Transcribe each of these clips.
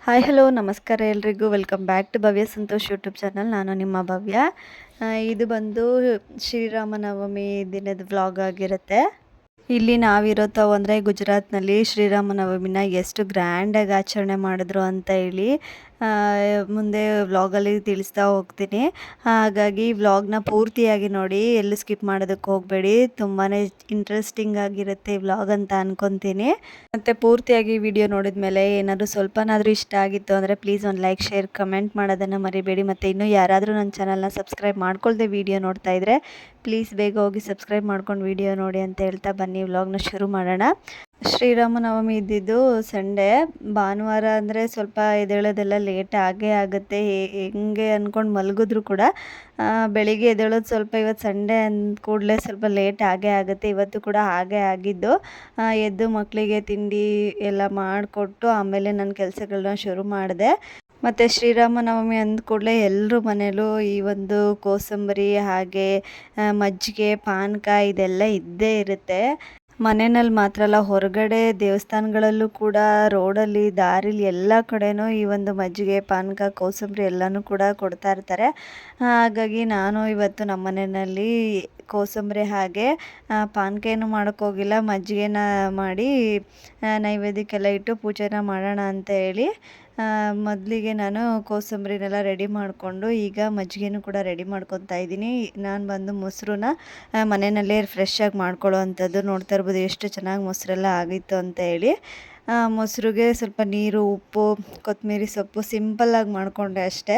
Hi hello ನಮಸ್ಕಾರ ಎಲ್ರಿಗೂ welcome back to Bhavya Santosh YouTube channel. ನಾನು ನಿಮ್ಮ ಭವ್ಯ. ಇದು ಬಂದು ಶ್ರೀರಾಮನವಮಿ ದಿನದ ವ್ಲಾಗ್ ಆಗಿರುತ್ತೆ. ಇಲ್ಲಿ ನಾವಿರೋದು ಅಂದರೆ ಗುಜರಾತ್ನಲ್ಲಿ ಶ್ರೀರಾಮನವಮಿನ ಎಷ್ಟು ಗ್ರ್ಯಾಂಡಾಗಿ ಆಚರಣೆ ಮಾಡಿದ್ರು ಅಂತ ಹೇಳಿ ಮುಂದೆ ವ್ಲಾಗಲ್ಲಿ ತಿಳಿಸ್ತಾ ಹೋಗ್ತೀನಿ. ಹಾಗಾಗಿ ವ್ಲಾಗ್ನ ಪೂರ್ತಿಯಾಗಿ ನೋಡಿ, ಎಲ್ಲೂ ಸ್ಕಿಪ್ ಮಾಡೋದಕ್ಕೆ ಹೋಗಬೇಡಿ. ತುಂಬಾ ಇಂಟ್ರೆಸ್ಟಿಂಗ್ ಆಗಿರುತ್ತೆ ಈ ವ್ಲಾಗ್ ಅಂತ ಅನ್ಕೊತೀನಿ. ಮತ್ತು ಪೂರ್ತಿಯಾಗಿ ವಿಡಿಯೋ ನೋಡಿದ ಮೇಲೆ ಏನಾದರೂ ಸ್ವಲ್ಪನಾದರೂ ಇಷ್ಟ ಆಗಿತ್ತು ಅಂದರೆ ಪ್ಲೀಸ್ ಒಂದು ಲೈಕ್ ಶೇರ್ ಕಮೆಂಟ್ ಮಾಡೋದನ್ನು ಮರಿಬೇಡಿ. ಮತ್ತು ಇನ್ನೂ ಯಾರಾದರೂ ನನ್ನ ಚಾನಲ್ನ ಸಬ್ಸ್ಕ್ರೈಬ್ ಮಾಡ್ಕೊಳ್ದೆ ವಿಡಿಯೋ ನೋಡ್ತಾ ಇದ್ದರೆ ಪ್ಲೀಸ್ ಬೇಗ ಹೋಗಿ ಸಬ್ಸ್ಕ್ರೈಬ್ ಮಾಡ್ಕೊಂಡು ವಿಡಿಯೋ ನೋಡಿ ಅಂತ ಹೇಳ್ತಾ ಬನ್ನಿ ವ್ಲಾಗ್ನ ಶುರು ಮಾಡೋಣ. ಶ್ರೀರಾಮನವಮಿ ಇದ್ದಿದ್ದು ಸಂಡೇ. ಭಾನುವಾರ ಅಂದರೆ ಸ್ವಲ್ಪ ಎದ್ದೇಳೋದೆಲ್ಲ ಲೇಟ್ ಆಗೇ ಆಗುತ್ತೆ. ಹೆಂಗೆ ಅಂದ್ಕೊಂಡು ಮಲಗಿದ್ರು ಕೂಡ ಬೆಳಿಗ್ಗೆ ಎದ್ದೇಳೋದು ಸ್ವಲ್ಪ ಇವತ್ತು ಸಂಡೇ ಅಂದ ಕೂಡಲೇ ಸ್ವಲ್ಪ ಲೇಟ್ ಆಗೇ ಆಗುತ್ತೆ. ಇವತ್ತು ಕೂಡ ಹಾಗೇ ಆಗಿದ್ದು. ಎದ್ದು ಮಕ್ಕಳಿಗೆ ತಿಂಡಿ ಎಲ್ಲ ಮಾಡಿಕೊಟ್ಟು ಆಮೇಲೆ ನನ್ನ ಕೆಲಸಗಳನ್ನ ಶುರು ಮಾಡಿದೆ. ಮತ್ತು ಶ್ರೀರಾಮನವಮಿ ಅಂದ ಕೂಡಲೇ ಎಲ್ಲರ ಮನೇಲೂ ಈ ಒಂದು ಕೋಸಂಬರಿ ಹಾಗೆ ಮಜ್ಜಿಗೆ ಪಾನಕ ಇದೆಲ್ಲ ಇದ್ದೇ ಇರುತ್ತೆ. ಮನೆಯಲ್ಲಿ ಮಾತ್ರ ಅಲ್ಲ, ಹೊರಗಡೆ ದೇವಸ್ಥಾನಗಳಲ್ಲೂ ಕೂಡ ರೋಡಲ್ಲಿ ದಾರಿಲಿ ಎಲ್ಲ ಕಡೆನೂ ಈ ಒಂದು ಮಜ್ಜಿಗೆ ಪಾನಕ ಕೋಸಂಬರಿ ಎಲ್ಲನೂ ಕೂಡ ಕೊಡ್ತಾ ಇರ್ತಾರೆ. ಹಾಗಾಗಿ ನಾನು ಇವತ್ತು ನಮ್ಮ ಮನೆಯಲ್ಲಿ ಕೋಸಂಬರಿ ಹಾಗೆ ಪಾನಕ ಏನು ಮಾಡೋಕ್ಕೋಗಿಲ್ಲ, ಮಜ್ಜಿಗೆನ ಮಾಡಿ ನೈವೇದ್ಯಕ್ಕೆಲ್ಲ ಇಟ್ಟು ಪೂಜೆನ ಮಾಡೋಣ ಅಂತ ಹೇಳಿ ಮೊದಲಿಗೆ ನಾನು ಕೋಸಂಬರಿನೆಲ್ಲ ರೆಡಿ ಮಾಡಿಕೊಂಡು ಈಗ ಮಜ್ಜಿಗೆನೂ ಕೂಡ ರೆಡಿ ಮಾಡ್ಕೊತಾ ಇದ್ದೀನಿ. ನಾನು ಬಂದು ಮೊಸರನ್ನ ಮನೆಯಲ್ಲೇ ಫ್ರೆಶ್ಶಾಗಿ ಮಾಡ್ಕೊಳ್ಳೋ ಅಂಥದ್ದು. ನೋಡ್ತಾ ಇರ್ಬೋದು ಎಷ್ಟು ಚೆನ್ನಾಗಿ ಮೊಸರೆಲ್ಲ ಆಗಿತ್ತು ಅಂತ ಹೇಳಿ. ಮೊಸರಿಗೆ ಸ್ವಲ್ಪ ನೀರು, ಉಪ್ಪು, ಕೊತ್ತಂಬರಿ ಸೊಪ್ಪು ಸಿಂಪಲ್ಲಾಗಿ ಮಾಡಿಕೊಂಡೆ ಅಷ್ಟೇ.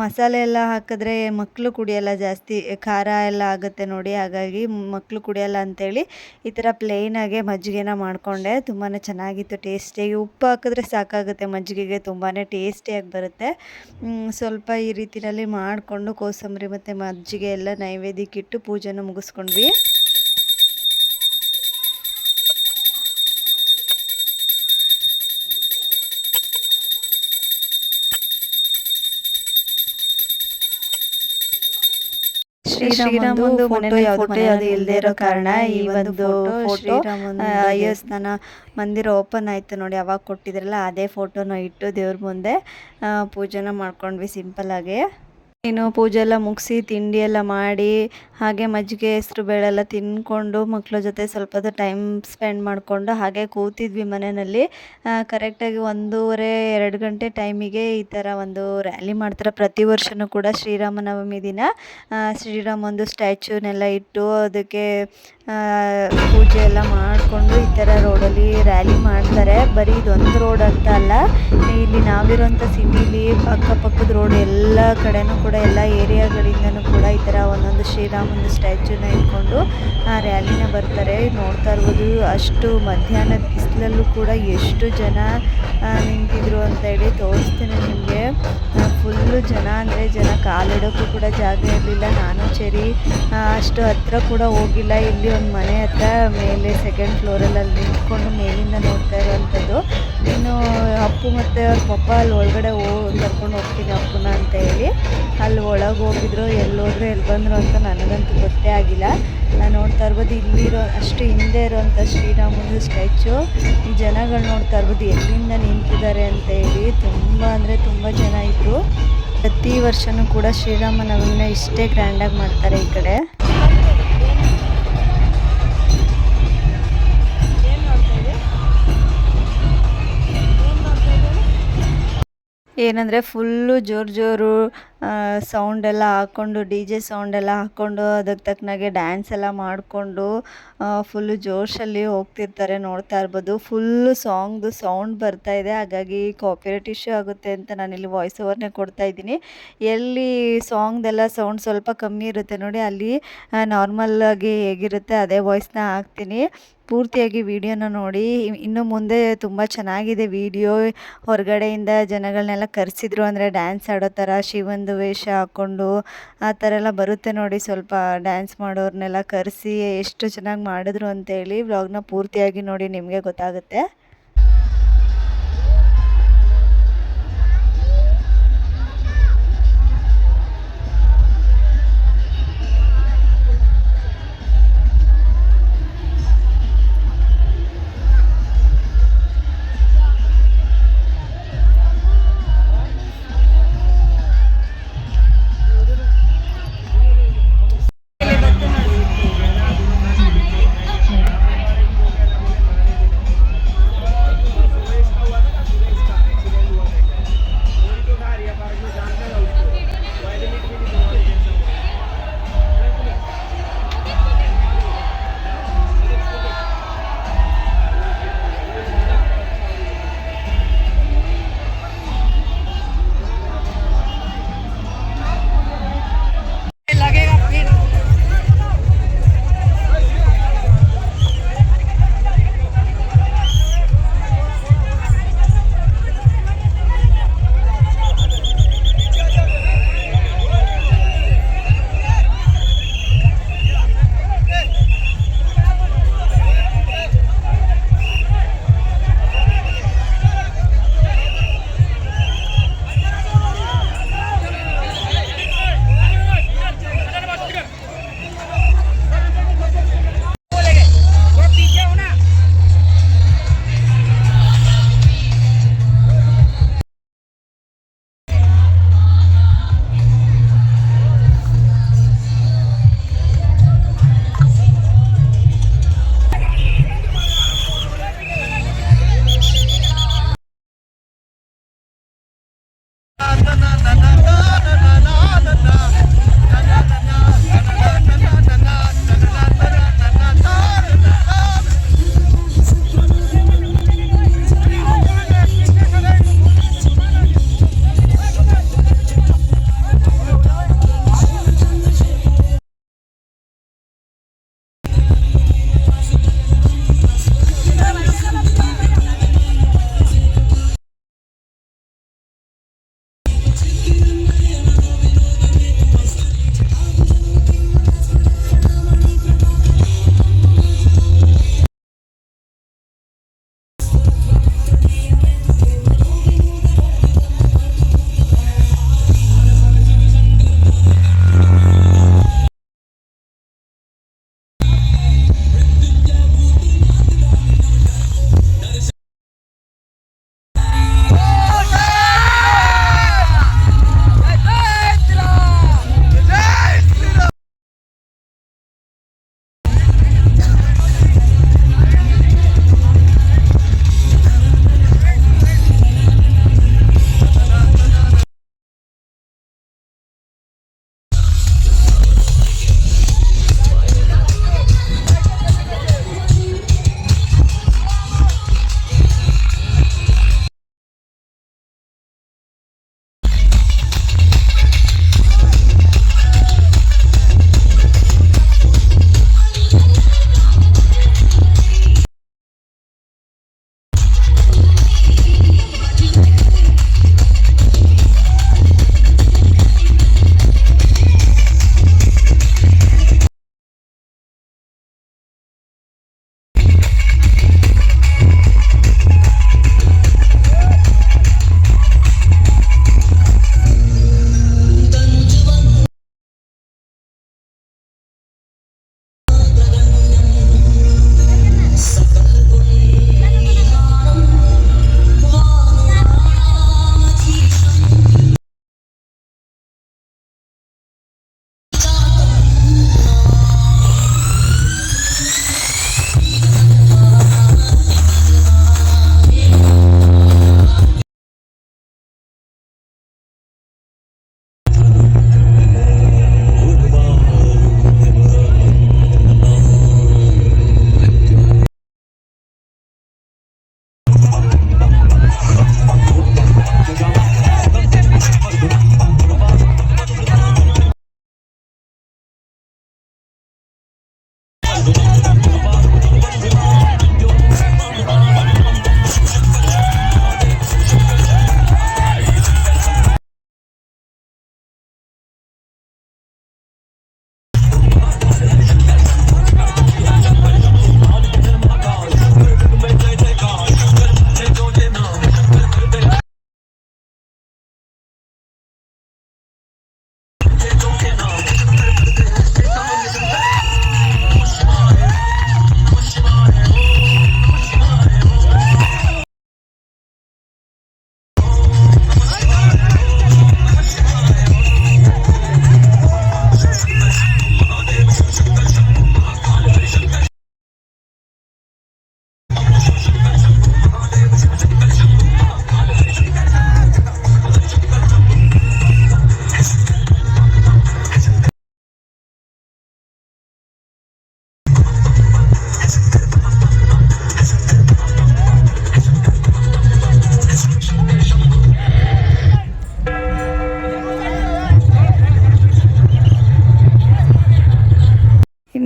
ಮಸಾಲೆ ಎಲ್ಲ ಹಾಕಿದ್ರೆ ಮಕ್ಕಳು ಕುಡಿಯೋಲ್ಲ, ಜಾಸ್ತಿ ಖಾರ ಎಲ್ಲ ಆಗುತ್ತೆ ನೋಡಿ. ಹಾಗಾಗಿ ಮಕ್ಕಳು ಕುಡಿಯೋಲ್ಲ ಅಂಥೇಳಿ ಈ ಥರ ಪ್ಲೇನಾಗೆ ಮಜ್ಜಿಗೆನ ಮಾಡಿಕೊಂಡೆ. ತುಂಬಾ ಚೆನ್ನಾಗಿತ್ತು ಟೇಸ್ಟಿಯಾಗಿ. ಉಪ್ಪು ಹಾಕಿದ್ರೆ ಸಾಕಾಗುತ್ತೆ ಮಜ್ಜಿಗೆಗೆ, ತುಂಬಾ ಟೇಸ್ಟಿಯಾಗಿ ಬರುತ್ತೆ. ಸ್ವಲ್ಪ ಈ ರೀತಿಯಲ್ಲಿ ಮಾಡಿಕೊಂಡು ಕೋಸಂಬರಿ ಮತ್ತು ಮಜ್ಜಿಗೆ ಎಲ್ಲ ನೈವೇದ್ಯಕ್ಕಿಟ್ಟು ಪೂಜೆನ ಮುಗಿಸ್ಕೊಂಡ್ವಿ. ಶ್ರೀರಾಮಂದು ಫೋಟೋ ಯಾವುದು ಇಲ್ಲದೆ ಇರೋ ಕಾರಣ ಈ ಒಂದು ಫೋಟೋ ಅಯೋಸ್ನಾನ ಮಂದಿರ ಓಪನ್ ಆಯಿತು ನೋಡಿ, ಅವಾಗ ಕೊಟ್ಟಿದ್ರಲ್ಲ ಅದೇ ಫೋಟೋನ ಇಟ್ಟು ದೇವ್ರ ಮುಂದೆ ಪೂಜೆನ ಮಾಡ್ಕೊಂಡ್ವಿ ಸಿಂಪಲ್ಲಾಗಿ. ಇನ್ನು ಪೂಜೆ ಎಲ್ಲ ಮುಗಿಸಿ ತಿಂಡಿ ಎಲ್ಲ ಮಾಡಿ ಹಾಗೆ ಮಜ್ಜಿಗೆ ಹೆಸರು ಬೇಳೆ ಎಲ್ಲ ತಿಂದ್ಕೊಂಡು ಮಕ್ಕಳ ಜೊತೆ ಸ್ವಲ್ಪ ಹೊತ್ತು ಟೈಮ್ ಸ್ಪೆಂಡ್ ಮಾಡಿಕೊಂಡು ಹಾಗೆ ಕೂತಿದ್ವಿ ಮನೆಯಲ್ಲಿ. ಕರೆಕ್ಟಾಗಿ 1:30-2 ಗಂಟೆ ಟೈಮಿಗೆ ಈ ಥರ ಒಂದು ರ್ಯಾಲಿ ಮಾಡ್ತಾರೆ. ಪ್ರತಿ ವರ್ಷವೂ ಕೂಡ ಶ್ರೀರಾಮನವಮಿ ದಿನ ಶ್ರೀರಾಮಂದು ಸ್ಟ್ಯಾಚ್ಯೂನೆಲ್ಲ ಇಟ್ಟು ಅದಕ್ಕೆ ಪೂಜೆ ಎಲ್ಲ ಮಾಡಿಕೊಂಡು ಈ ಥರ ರೋಡಲ್ಲಿ ರ್ಯಾಲಿ ಮಾಡ್ತಾರೆ. ಬರೀ ಇದೊಂದು ರೋಡ್ ಅಂತ ಅಲ್ಲ, ಇಲ್ಲಿ ನಾವಿರೋಂಥ ಸಿಟಿಲಿ ಅಕ್ಕಪಕ್ಕದ ರೋಡ್ ಎಲ್ಲ ಕಡೆನೂ ಕೂಡ ಎಲ್ಲ ಏರಿಯಾಗಳಿಂದನೂ ಕೂಡ ಈ ಥರ ಒಂದೊಂದು ಶ್ರೀರಾಮಂದು ಸ್ಟ್ಯಾಚ್ಯೂನ ಇಟ್ಕೊಂಡು ರ್ಯಾಲಿನ ಬರ್ತಾರೆ. ನೋಡ್ತಾ ಇರ್ಬೋದು ಅಷ್ಟು ಮಧ್ಯಾಹ್ನದ ಬಿಸಿಲಲ್ಲೂ ಕೂಡ ಎಷ್ಟು ಜನ ನಿಂತಿದ್ರು ಅಂತ ಹೇಳಿ ತೋರಿಸ್ತೀನಿ ನಿಮಗೆ. ಫುಲ್ಲು ಜನ ಅಂದರೆ ಜನ, ಕಾಲಿಡೋಕ್ಕೂ ಕೂಡ ಜಾಗ ಇರಲಿಲ್ಲ. ನಾನು ಸರಿ ಅಷ್ಟು ಹತ್ತಿರ ಕೂಡ ಹೋಗಿಲ್ಲ. ಇಲ್ಲಿ ಒಂದು ಮನೆ ಹತ್ರ ಮೇಲೆ ಸೆಕೆಂಡ್ ಫ್ಲೋರಲ್ಲಿ ಅಲ್ಲಿ ನಿಂತ್ಕೊಂಡು ಮೇಲಿಂದ ನೋಡ್ತಾ ಇರೋವಂಥದ್ದು. ಇನ್ನು ಅಪ್ಪು ಮತ್ತು ಅವ್ರ ಪಪ್ಪ ಅಲ್ಲಿ ಒಳಗಡೆ ಕರ್ಕೊಂಡು ಹೋಗ್ತೀನಿ ಅಪ್ಪನ ಅಂತ ಹೇಳಿ ಅಲ್ಲಿ ಒಳಗೆ ಹೋಗಿದ್ರು. ಎಲ್ಲೋದ್ರು ಎಲ್ಲಿ ಬಂದರು ಅಂತ ನನಗಂತೂ ಗೊತ್ತೇ ಆಗಿಲ್ಲ. ನೋಡ್ತಾ ಇರ್ಬೋದು ಇಲ್ಲಿರೋ ಅಷ್ಟು ಹಿಂದೆ ಇರೋವಂಥ ಶ್ರೀರಾಮಂದು ಸ್ಟ್ಯಾಚು. ಈ ಜನಗಳು ನೋಡ್ತಾ ಇರ್ಬೋದು ಎಲ್ಲಿಂದ ನಿಂತಿದ್ದಾರೆ ಅಂತ ಹೇಳಿ. ತುಂಬ ಅಂದರೆ ತುಂಬ ಜನ ಇದ್ದರು. ಪ್ರತಿ ವರ್ಷವೂ ಕೂಡ ಶ್ರೀರಾಮನವಮಿನ ಇಷ್ಟೇ ಗ್ರ್ಯಾಂಡಾಗಿ ಮಾಡ್ತಾರೆ ಈ ಕಡೆ. ಏನಂದರೆ ಫುಲ್ಲು ಜೋರು ಸೌಂಡೆಲ್ಲ ಹಾಕ್ಕೊಂಡು ಡಿ ಜೆ ಸೌಂಡೆಲ್ಲ ಹಾಕ್ಕೊಂಡು ಅದಕ್ಕೆ ತಕ್ಕನಾಗೆ ಡ್ಯಾನ್ಸ್ ಎಲ್ಲ ಮಾಡಿಕೊಂಡು ಫುಲ್ಲು ಜೋಶಲ್ಲಿ ಹೋಗ್ತಿರ್ತಾರೆ. ನೋಡ್ತಾ ಇರ್ಬೋದು ಫುಲ್ಲು ಸಾಂಗ್ದು ಸೌಂಡ್ ಬರ್ತಾಯಿದೆ. ಹಾಗಾಗಿ ಕಾಪಿರೈಟ್ ಇಶ್ಯೂ ಆಗುತ್ತೆ ಅಂತ ನಾನಿಲ್ಲಿ ವಾಯ್ಸ್ ಓವರ್ನೇ ಕೊಡ್ತಾಯಿದ್ದೀನಿ. ಎಲ್ಲಿ ಸಾಂಗ್ದೆಲ್ಲ ಸೌಂಡ್ ಸ್ವಲ್ಪ ಕಮ್ಮಿ ಇರುತ್ತೆ ನೋಡಿ, ಅಲ್ಲಿ ನಾರ್ಮಲ್ಲಾಗಿ ಹೇಗಿರುತ್ತೆ ಅದೇ ವಾಯ್ಸ್ನ ಹಾಕ್ತೀನಿ. ಪೂರ್ತಿಯಾಗಿ ವಿಡಿಯೋನ ನೋಡಿ. ಇನ್ನು ಮುಂದೆ ತುಂಬ ಚೆನ್ನಾಗಿದೆ ವಿಡಿಯೋ. ಹೊರಗಡೆಯಿಂದ ಜನಗಳನ್ನೆಲ್ಲ ಕರೆಸಿದ್ರು, ಅಂದರೆ ಡ್ಯಾನ್ಸ್ ಆಡೋ ಥರ ಶಿವಂದು ವೇಷ ಹಾಕ್ಕೊಂಡು ಆ ಥರ ಎಲ್ಲ ಬರುತ್ತೆ ನೋಡಿ. ಸ್ವಲ್ಪ ಡ್ಯಾನ್ಸ್ ಮಾಡೋರನ್ನೆಲ್ಲ ಕರೆಸಿ ಎಷ್ಟು ಚೆನ್ನಾಗಿ ಮಾಡಿದ್ರು ಅಂತೇಳಿ ವ್ಲಾಗ್ನ ಪೂರ್ತಿಯಾಗಿ ನೋಡಿ, ನಿಮಗೆ ಗೊತ್ತಾಗುತ್ತೆ.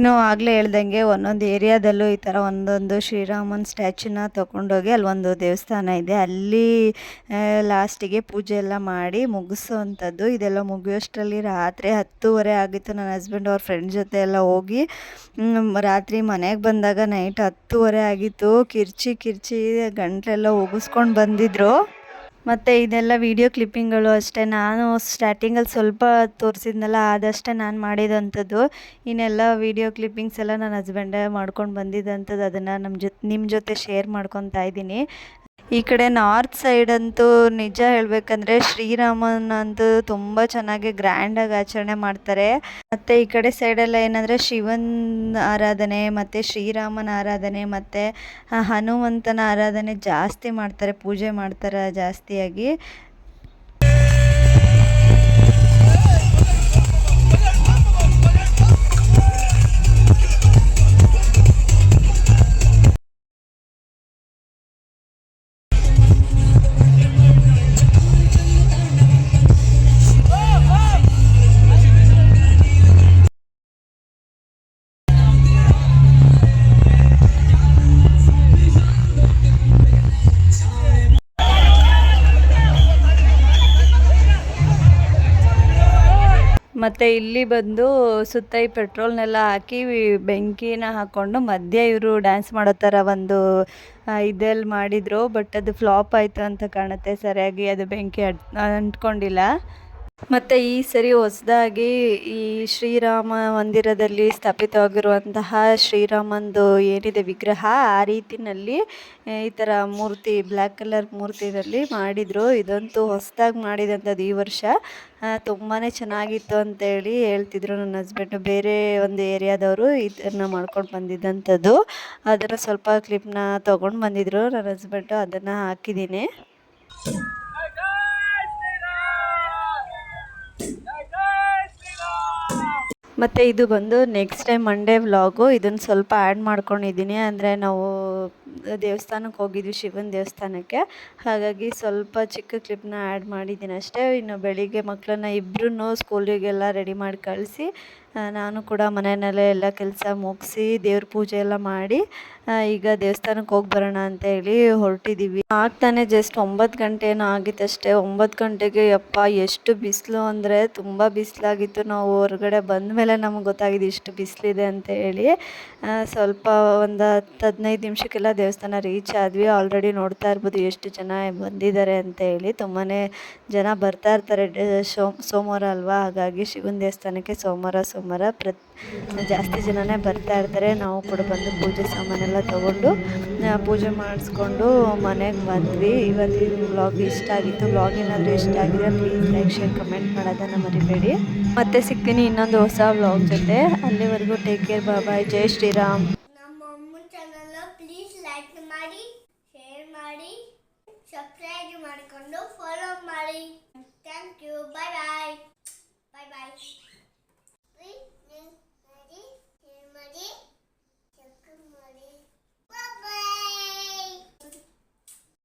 ಇನ್ನು ಆಗಲೇ ಹೇಳ್ದಂಗೆ ಒಂದೊಂದು ಏರಿಯಾದಲ್ಲೂ ಈ ಥರ ಒಂದೊಂದು ಶ್ರೀರಾಮನ ಸ್ಟ್ಯಾಚ್ಯೂನ ತೊಗೊಂಡೋಗಿ ಅಲ್ಲೊಂದು ದೇವಸ್ಥಾನ ಇದೆ, ಅಲ್ಲಿ ಲಾಸ್ಟಿಗೆ ಪೂಜೆ ಎಲ್ಲ ಮಾಡಿ ಮುಗಿಸೋವಂಥದ್ದು. ಇದೆಲ್ಲ ಮುಗಿಯೋಷ್ಟರಲ್ಲಿ ರಾತ್ರಿ 10:30 ಆಗಿತ್ತು. ನನ್ನ ಹಸ್ಬೆಂಡ್ ಅವ್ರ ಫ್ರೆಂಡ್ ಜೊತೆ ಎಲ್ಲ ಹೋಗಿ ರಾತ್ರಿ ಮನೆಗೆ ಬಂದಾಗ ನೈಟ್ 10:30 ಆಗಿತ್ತು. ಕಿರ್ಚಿ ಗಂಟ್ಲೆಲ್ಲ ಉಗಿಸ್ಕೊಂಡು ಬಂದಿದ್ರು. ಮತ್ತು ಇದೆಲ್ಲ ವೀಡಿಯೋ ಕ್ಲಿಪ್ಪಿಂಗ್ಗಳು ಅಷ್ಟೇ. ನಾನು ಸ್ಟಾರ್ಟಿಂಗಲ್ಲಿ ಸ್ವಲ್ಪ ತೋರಿಸಿದ್ನಲ್ಲ, ಅದಷ್ಟೇ ನಾನು ಮಾಡಿದಂಥದ್ದು. ಇನ್ನೆಲ್ಲ ವೀಡಿಯೋ ಕ್ಲಿಪ್ಪಿಂಗ್ಸ್ ಎಲ್ಲ ನನ್ನ ಹಸ್ಬೆಂಡೇ ಮಾಡ್ಕೊಂಡು ಬಂದಿದ್ದಂಥದ್ದು. ಅದನ್ನು ನಿಮ್ಮ ಜೊತೆ ಶೇರ್ ಮಾಡ್ಕೊತಾ ಇದ್ದೀನಿ. ಈ ಕಡೆ ನಾರ್ತ್ ಸೈಡಂತೂ ನಿಜ ಹೇಳಬೇಕಂದ್ರೆ ಶ್ರೀರಾಮನಂತೂ ತುಂಬ ಚೆನ್ನಾಗಿ ಗ್ರ್ಯಾಂಡಾಗಿ ಆಚರಣೆ ಮಾಡ್ತಾರೆ. ಮತ್ತು ಈ ಕಡೆ ಸೈಡೆಲ್ಲ ಏನಂದರೆ ಶಿವನ ಆರಾಧನೆ ಮತ್ತು ಶ್ರೀರಾಮನ ಆರಾಧನೆ ಮತ್ತು ಹನುಮಂತನ ಆರಾಧನೆ ಜಾಸ್ತಿ ಮಾಡ್ತಾರೆ, ಪೂಜೆ ಮಾಡ್ತಾರೆ ಜಾಸ್ತಿಯಾಗಿ. ಮತ್ತು ಇಲ್ಲಿ ಬಂದು ಸುತ್ತ ಈ ಪೆಟ್ರೋಲ್ನೆಲ್ಲ ಹಾಕಿ ಬೆಂಕಿನ ಹಾಕ್ಕೊಂಡು ಮಧ್ಯೆ ಇವರು ಡ್ಯಾನ್ಸ್ ಮಾಡೋ ಥರ ಒಂದು ಇದೆಲ್ಲ ಮಾಡಿದರು. ಬಟ್ ಅದು ಫ್ಲಾಪ್ ಆಯಿತು ಅಂತ ಕಾಣುತ್ತೆ, ಸರಿಯಾಗಿ ಅದು ಬೆಂಕಿ ಅಂಟ್ಕೊಂಡಿಲ್ಲ. ಮತ್ತು ಈ ಸರಿ ಹೊಸದಾಗಿ ಈ ಶ್ರೀರಾಮ ಮಂದಿರದಲ್ಲಿ ಸ್ಥಾಪಿತವಾಗಿರುವಂತಹ ಶ್ರೀರಾಮಂದು ಏನಿದೆ ವಿಗ್ರಹ, ಆ ರೀತಿಯಲ್ಲಿ ಈ ಥರ ಮೂರ್ತಿ ಬ್ಲ್ಯಾಕ್ ಕಲರ್ ಮೂರ್ತಿನಲ್ಲಿ ಮಾಡಿದರು. ಇದಂತೂ ಹೊಸದಾಗಿ ಮಾಡಿದಂಥದ್ದು ಈ ವರ್ಷ. ತುಂಬಾ ಚೆನ್ನಾಗಿತ್ತು ಅಂತೇಳಿ ಹೇಳ್ತಿದ್ರು ನನ್ನ ಹಸ್ಬೆಂಡು. ಬೇರೆ ಒಂದು ಏರಿಯಾದವರು ಇದನ್ನು ಮಾಡ್ಕೊಂಡು ಬಂದಿದ್ದಂಥದ್ದು. ಅದನ್ನು ಸ್ವಲ್ಪ ಕ್ಲಿಪ್ನ ತೊಗೊಂಡು ಬಂದಿದ್ದರು ನನ್ನ ಹಸ್ಬೆಂಡು, ಅದನ್ನು ಹಾಕಿದ್ದೀನಿ. ಮತ್ತು ಇದು ಬಂದು ನೆಕ್ಸ್ಟ್ ಟೈಮ್ ಮಂಡೇ ವ್ಲಾಗು. ಇದನ್ನು ಸ್ವಲ್ಪ ಆ್ಯಡ್ ಮಾಡ್ಕೊಂಡಿದ್ದೀನಿ. ಅಂದರೆ ನಾವು ದೇವಸ್ಥಾನಕ್ಕೆ ಹೋಗಿದ್ವಿ, ಶಿವನ ದೇವಸ್ಥಾನಕ್ಕೆ. ಹಾಗಾಗಿ ಸ್ವಲ್ಪ ಚಿಕ್ಕ ಕ್ಲಿಪ್ನ ಆ್ಯಡ್ ಮಾಡಿದ್ದೀನಿ ಅಷ್ಟೇ. ಇನ್ನು ಬೆಳಿಗ್ಗೆ ಮಕ್ಕಳನ್ನ ಇಬ್ಬರೂ ಸ್ಕೂಲಿಗೆಲ್ಲ ರೆಡಿ ಮಾಡಿ ಕಳಿಸಿ, ನಾನು ಕೂಡ ಮನೆಯಲ್ಲೇ ಎಲ್ಲ ಕೆಲಸ ಮುಗಿಸಿ ದೇವ್ರ ಪೂಜೆ ಎಲ್ಲ ಮಾಡಿ ಈಗ ದೇವಸ್ಥಾನಕ್ಕೆ ಹೋಗಿ ಬರೋಣ ಅಂತೇಳಿ ಹೊರಟಿದ್ದೀವಿ. ಆಗ್ತಾನೆ ಜಸ್ಟ್ 9 ಗಂಟೆ ಏನೋ ಆಗಿತ್ತಷ್ಟೇ. 9 ಗಂಟೆಗೆ ಯಪ್ಪ ಎಷ್ಟು ಬಿಸಿಲು ಅಂದರೆ ತುಂಬ ಬಿಸಿಲಾಗಿತ್ತು. ನಾವು ಹೊರಗಡೆ ಬಂದ ಮೇಲೆ ನಮಗೆ ಗೊತ್ತಾಗಿದೆ ಇಷ್ಟು ಬಿಸಿಲಿದೆ ಅಂತ ಹೇಳಿ. ಸ್ವಲ್ಪ ಒಂದು 10-15 ನಿಮಿಷಕ್ಕೆಲ್ಲ ದೇವಸ್ಥಾನ ರೀಚ್ ಆದ್ವಿ. ಆಲ್ರೆಡಿ ನೋಡ್ತಾ ಇರ್ಬೋದು ಎಷ್ಟು ಜನ ಬಂದಿದ್ದಾರೆ ಅಂತ ಹೇಳಿ. ತುಂಬಾ ಜನ ಬರ್ತಾ ಇರ್ತಾರೆ. ಸೋಮವಾರ ಅಲ್ವಾ, ಹಾಗಾಗಿ ಶಿವನ ದೇವಸ್ಥಾನಕ್ಕೆ ಸೋಮವಾರ ಜಾಸ್ತಿ ಜನನೇ ಬರ್ತಾ ಇರ್ತಾರೆ. ನಾವು ಕೂಡ ಬಂದು ಪೂಜೆ ಸಾಮಾನೆಲ್ಲ ತೊಗೊಂಡು ಪೂಜೆ ಮಾಡಿಸ್ಕೊಂಡು ಮನೆಗೆ ಬಂದ್ವಿ. ಇವತ್ತಿನ ವ್ಲಾಗ್ ಇಷ್ಟ ಆಗಿತ್ತು. ವ್ಲಾಗ್ ಏನಾದರೂ ಇಷ್ಟ ಆಗಿದ್ರೆ ಪ್ಲೀಸ್ ಲೈಕ್, ಶೇರ್, ಕಮೆಂಟ್ ಮಾಡೋದನ್ನು ಮರಿಬೇಡಿ. ಮತ್ತೆ ಸಿಗ್ತೀನಿ ಇನ್ನೊಂದು ಹೊಸ ವ್ಲಾಗ್ ಜೊತೆ. ಅಲ್ಲಿವರೆಗೂ ಟೇಕ್ ಕೇರ್, ಬಾಯ್, ಜೈ ಶ್ರೀರಾಮ್. ನಮ್ಮ ಅಮ್ಮನ ಚಾನಲ್ ಪ್ಲೀಸ್ ಲೈಕ್ ಮಾಡಿ, ಶೇರ್ ಮಾಡಿ, ಸಬ್ಸ್ಕ್ರೈಬ್ ಮಾಡಿಕೊಂಡು ಫಾಲೋ ಮಾಡಿ. Thank you.